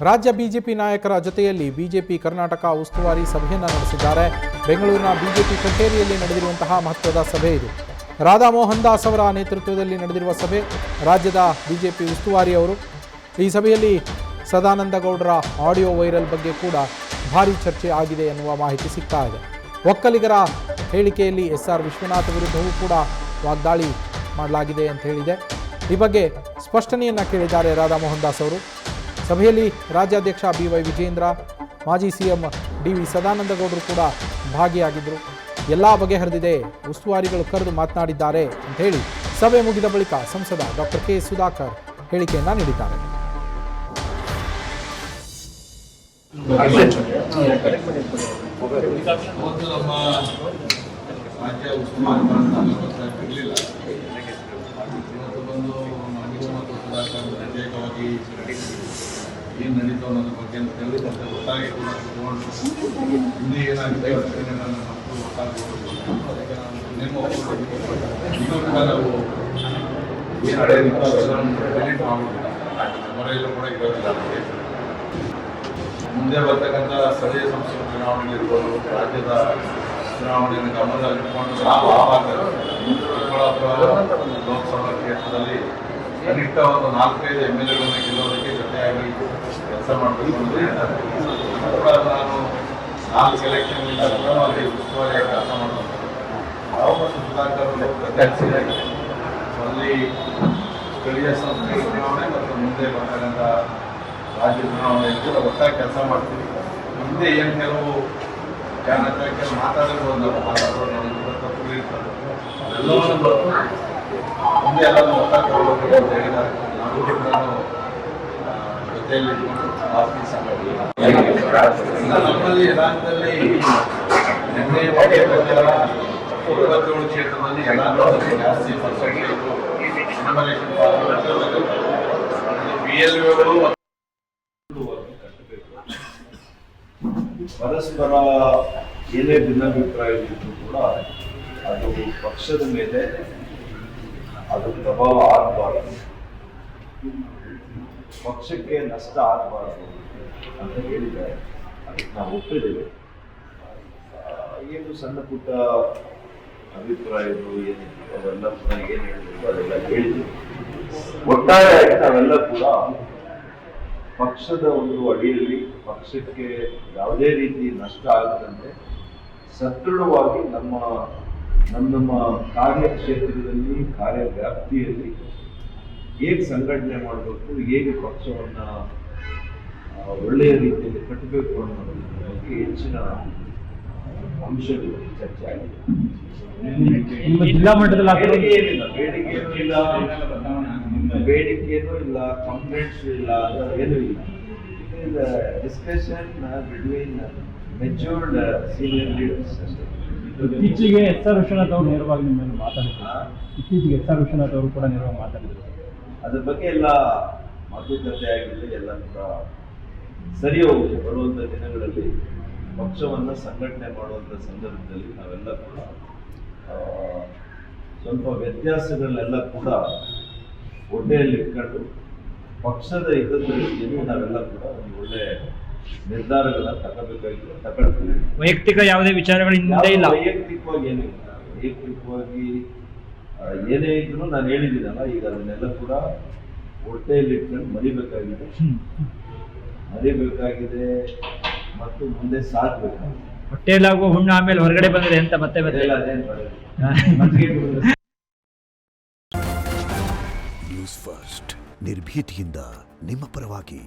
ರಾಜ್ಯ ಬಿಜೆಪಿ ನಾಯಕರ ಜೊತೆಯಲ್ಲಿ ಬಿಜೆಪಿ ಕರ್ನಾಟಕ ಉಸ್ತುವಾರಿ ಸಭೆಯನ್ನು ನಡೆಸಿದ್ದಾರೆ. ಬೆಂಗಳೂರಿನ ಬಿಜೆಪಿ ಕಚೇರಿಯಲ್ಲಿ ನಡೆದಿರುವಂತಹ ಮಹತ್ವದ ಸಭೆ ಇದು. ರಾಧಾ ಮೋಹನ್ ದಾಸ್ ಅವರ ನೇತೃತ್ವದಲ್ಲಿ ನಡೆದಿರುವ ಸಭೆ. ರಾಜ್ಯದ ಬಿಜೆಪಿ ಉಸ್ತುವಾರಿ ಅವರು. ಈ ಸಭೆಯಲ್ಲಿ ಸದಾನಂದ ಗೌಡರ ಆಡಿಯೋ ವೈರಲ್ ಬಗ್ಗೆ ಕೂಡ ಭಾರೀ ಚರ್ಚೆ ಆಗಿದೆ ಎನ್ನುವ ಮಾಹಿತಿ ಸಿಗ್ತಾ ಇದೆ. ಒಕ್ಕಲಿಗರ ಹೇಳಿಕೆಯಲ್ಲಿ ಎಸ್ಆರ್ ವಿಶ್ವನಾಥ್ ವಿರುದ್ಧವೂ ಕೂಡ ವಾಗ್ದಾಳಿ ಮಾಡಲಾಗಿದೆ ಅಂತ ಹೇಳಿದೆ. ಈ ಬಗ್ಗೆ ಸ್ಪಷ್ಟನೆಯನ್ನು ಕೇಳಿದ್ದಾರೆ ರಾಧಾ ಮೋಹನ್ ದಾಸ್ ಅವರು. ಸಭೆಯಲ್ಲಿ ರಾಜ್ಯಾಧ್ಯಕ್ಷ BY ವಿಜೇಂದ್ರ, ಮಾಜಿ CM DV ಸದಾನಂದ ಗೌಡರು ಕೂಡ ಭಾಗಿಯಾಗಿದ್ದರು. ಎಲ್ಲ ಬಗೆಹರಿದಿದೆ, ಉಸ್ತುವಾರಿಗಳು ಕರೆದು ಮಾತನಾಡಿದ್ದಾರೆ ಅಂತ ಹೇಳಿ ಸಭೆ ಮುಗಿದ ಬಳಿಕ ಸಂಸದ ಡಾಕ್ಟರ್ K ಸುಧಾಕರ್ ಹೇಳಿಕೆಯನ್ನು ನೀಡಿದ್ದಾರೆ. ಏನು ನಡೀತು ಅನ್ನೋದ್ರ ಬಗ್ಗೆ ಅಂತ ಹೇಳಿ ಮತ್ತು ಒಟ್ಟಾಗಿ ಕೂಡ ತಗೊಂಡು ಹಿಂದೆ ಏನಾಗಿದೆ ಮತ್ತು ಒಟ್ಟಾಗಿ ಅದಕ್ಕೆ ನಾವು ಇನ್ನೂ ಕೂಡ ನಾವು ಏನು ನಡೆಯೋದಿತ್ತು ಅದನ್ನು ಡಿಲೀಟ್ ಮಾಡೋದಿಲ್ಲ, ಮರೆಯಲ್ಲೂ ಕೂಡ ಇರೋದಿಲ್ಲ. ಅದಕ್ಕೆ ಮುಂದೆ ಬರ್ತಕ್ಕಂಥ ಸ್ಥಳೀಯ ಸಂಸ್ಥೆ ಚುನಾವಣೆ ಇರ್ಬೋದು, ರಾಜ್ಯದ ಚುನಾವಣೆಯನ್ನು ಗಮನದಲ್ಲಿಟ್ಟುಕೊಂಡು ಚಿಕ್ಕಬಳ್ಳಾಪುರ ಲೋಕಸಭಾ ಕ್ಷೇತ್ರದಲ್ಲಿ ಕನಿಷ್ಠ ಒಂದು 4-5 MLAಗಳನ್ನು ಗೆಲ್ಲೋದಕ್ಕೆ ಜೊತೆಯಾಗಿ ಕೆಲಸ ಮಾಡಬೇಕು ಅಂದರೆ ನಾನು 4 ಎಲೆಕ್ಷನ್ನಿಂದ ಕೂಡ ಅಲ್ಲಿ ಉಸ್ತುವಾರಿಯಾಗಿ ಕೆಲಸ ಮಾಡುವಂಥದ್ದು. ಸುಧಾಕರ್ ಪ್ರತ್ಯಕ್ಷಿಯಾಗಿ ಅಲ್ಲಿ ಸ್ಥಳೀಯ ಸಂಸ್ಥೆ ಚುನಾವಣೆ ಮತ್ತು ಮುಂದೆ ಬರ್ತಕ್ಕಂಥ ರಾಜ್ಯ ಚುನಾವಣೆಯಲ್ಲಿ ಕೂಡ ಒಟ್ಟಾಗಿ ಕೆಲಸ ಮಾಡ್ತೀವಿ. ಹಿಂದೆ ಏನು ಕೆಲವು ಕೆಲವು ಮಾತಾಡೋದು ನಮಗೆ ತಪ್ಪು ಇರ್ತದೆ, ಎಲ್ಲವನ್ನು ಬರ್ತು ಮುಂದೆ ಎಲ್ಲರೂ ಒಟ್ಟಾಗಿ ತಗೊಳ್ಬೇಕು ಅಂತ ಹೇಳಿದ್ದಾರೆ. ನಾನು ಜೊತೆಯಲ್ಲಿ ನಮ್ಮಲ್ಲಿ ರಾಜ್ಯದಲ್ಲಿ 27 ಕ್ಷೇತ್ರದಲ್ಲಿ ಎಲ್ಲ ಜಾಸ್ತಿ ಪರ್ಸೆಂಟೇಜ್ PLOಗಳು ಪರಸ್ಪರ ಏನೇ ಭಿನ್ನಾಭಿಪ್ರಾಯಗಳಿದ್ರು ಕೂಡ ಅದು ಪಕ್ಷದ ಮೇಲೆ ಅದು ಪ್ರಭಾವ ಆಗಬಾರದು, ಪಕ್ಷಕ್ಕೆ ನಷ್ಟ ಆಗಬಾರದು ಅಂತ ಹೇಳಿದ್ದಾರೆ. ಅದಕ್ಕೆ ನಾವು ಒಪ್ಪಿದ್ದೇವೆ. ಏನು ಸಣ್ಣ ಪುಟ್ಟ ಅಭಿಪ್ರಾಯಗಳು ಏನಿತ್ತು ಅವೆಲ್ಲ ಕೂಡ ಏನು ಹೇಳಬೇಕು ಅದೆಲ್ಲ ಹೇಳಿದ್ವಿ. ಒಟ್ಟಾರೆಯಾಗಿ ನಾವೆಲ್ಲ ಕೂಡ ಪಕ್ಷದ ಒಂದು ಅಡಿಯಲ್ಲಿ ಪಕ್ಷಕ್ಕೆ ಯಾವುದೇ ರೀತಿ ನಷ್ಟ ಆಗದಂತೆ ಸದೃಢವಾಗಿ ನಮ್ಮ ಕಾರ್ಯಕ್ಷೇತ್ರದಲ್ಲಿ ಕಾರ್ಯವ್ಯಾಪ್ತಿಯಲ್ಲಿ ಹೇಗೆ ಸಂಘಟನೆ ಮಾಡಬೇಕು, ಹೇಗೆ ಪಕ್ಷವನ್ನು ಒಳ್ಳೆಯ ರೀತಿಯಲ್ಲಿ ಕಟ್ಟಬೇಕು ಅನ್ನೋದ್ರ ಬಗ್ಗೆ ಹೆಚ್ಚಿನ ಅಂಶಗಳು ಚರ್ಚೆ ಆಗಿದೆ. ಜಿಲ್ಲಾ ಮಟ್ಟದಲ್ಲಿ ಬೇಡಿಕೆಯೂ ಇಲ್ಲ, ಕಂಪ್ಲೇಂಟ್ಸ್ ಇಲ್ಲ, ಏನೂ ಇಲ್ಲ. Discussion between matured senior leaders ಅಷ್ಟೇ. ಇತ್ತೀಚೆಗೆ SR ವಿಶ್ವನಾಥ್ ಅವರು ನೇರವಾಗಿ ನಿಮ್ಮನ್ನು ಮಾತಾಡಿದ್ರು. ಇತ್ತೀಚೆಗೆ SR ವಿಶ್ವನಾಥ್ ಅವರು ಕೂಡ ನೇರವಾಗಿ ಮಾತಾಡಿದ್ರು. ಅದ್ರ ಬಗ್ಗೆ ಎಲ್ಲ ಮಾತುಕತೆ ಆಗಿದೆ. ಎಲ್ಲ ಕೂಡ ಸರಿ ಹೋಗುತ್ತೆ. ಬರುವಂಥ ದಿನಗಳಲ್ಲಿ ಪಕ್ಷವನ್ನು ಸಂಘಟನೆ ಮಾಡುವಂಥ ಸಂದರ್ಭದಲ್ಲಿ ನಾವೆಲ್ಲ ಕೂಡ ಸ್ವಲ್ಪ ವ್ಯತ್ಯಾಸಗಳನ್ನೆಲ್ಲ ಕೂಡ ಹೊಟ್ಟೆಯಲ್ಲಿ ಇಟ್ಕೊಂಡು ಪಕ್ಷದ ಹಿತದ ದೃಷ್ಟಿಯಲ್ಲಿ ನಾವೆಲ್ಲ ಕೂಡ ಒಂದು ಒಳ್ಳೆ ನಿರ್ಧಾರಗಳನ್ನ ತಗೊಳ್ತೀವಿ. ವೈಯಕ್ತಿಕ ಯಾವುದೇ ವಿಚಾರಗಳು ಹಿಂದೆ ಇಲ್ಲ. ವೈಯಕ್ತಿಕವಾಗಿ ಏನಿಲ್ಲ. ವೈಯಕ್ತಿಕವಾಗಿ ಏನೇ ಇದ್ರು ನಾನು ಹೇಳಿದ್ದೀನಲ್ಲ, ಈಗ ಅದನ್ನೆಲ್ಲ ಕೂಡ ಹೊಟ್ಟೆಯಲ್ಲಿ ಇಟ್ಕೊಂಡು ಮರಿಬೇಕಾಗಿದೆ ಮತ್ತು ಮುಂದೆ ಸಾಗಬೇಕಾಗಿದೆ. ಹೊಟ್ಟೆಯಲ್ಲಾಗುವ ಹುಣ್ಣು ಆಮೇಲೆ ಹೊರಗಡೆ ಬಂದಿದೆ ಅಂತ ಮತ್ತೆ ನ್ಯೂಸ್ ಫಸ್ಟ್ ನಿರ್ಭೀತಿಯಿಂದ ನಿಮ್ಮ ಪರವಾಗಿ.